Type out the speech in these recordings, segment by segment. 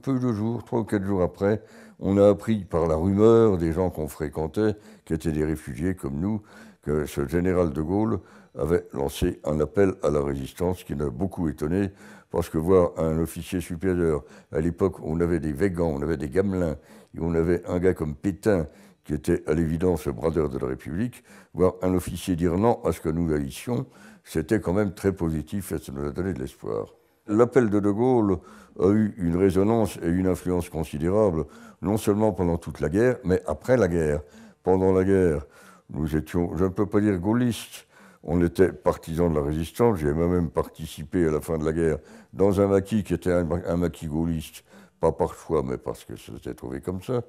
Peu de jours, 3 ou 4 jours après, on a appris par la rumeur des gens qu'on fréquentait, qui étaient des réfugiés comme nous, que ce général de Gaulle avait lancé un appel à la résistance qui nous a beaucoup étonnés, parce que voir un officier supérieur, à l'époque on avait des Weygand, on avait des Gamelin, et on avait un gars comme Pétain, qui était à l'évidence le bradeur de la République, voir un officier dire non à ce que nous haïssions, c'était quand même très positif et ça nous a donné de l'espoir. L'appel de Gaulle a eu une résonance et une influence considérable, non seulement pendant toute la guerre, mais après la guerre. Pendant la guerre, nous étions, je ne peux pas dire gaullistes, on était partisans de la résistance. J'ai moi-même participé à la fin de la guerre dans un maquis qui était un maquis gaulliste, pas par choix, mais parce que ça s'était trouvé comme ça.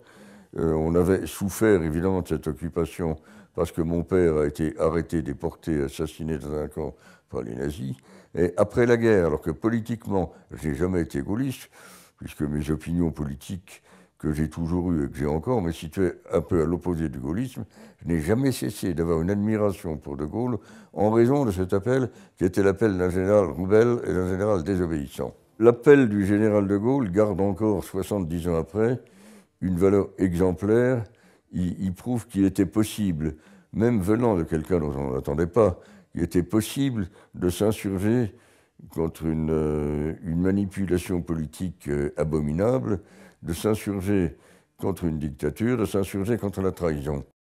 On avait souffert évidemment de cette occupation parce que mon père a été arrêté, déporté, assassiné dans un camp par les nazis. Et après la guerre, alors que politiquement, je n'ai jamais été gaulliste, puisque mes opinions politiques que j'ai toujours eues et que j'ai encore me situaient un peu à l'opposé du gaullisme, je n'ai jamais cessé d'avoir une admiration pour De Gaulle en raison de cet appel qui était l'appel d'un général rebelle et d'un général désobéissant. L'appel du général De Gaulle garde encore, 70 ans après, une valeur exemplaire. Il prouve qu'il était possible, même venant de quelqu'un dont on n'attendait pas, il était possible de s'insurger contre une manipulation politique abominable, de s'insurger contre une dictature, de s'insurger contre la trahison.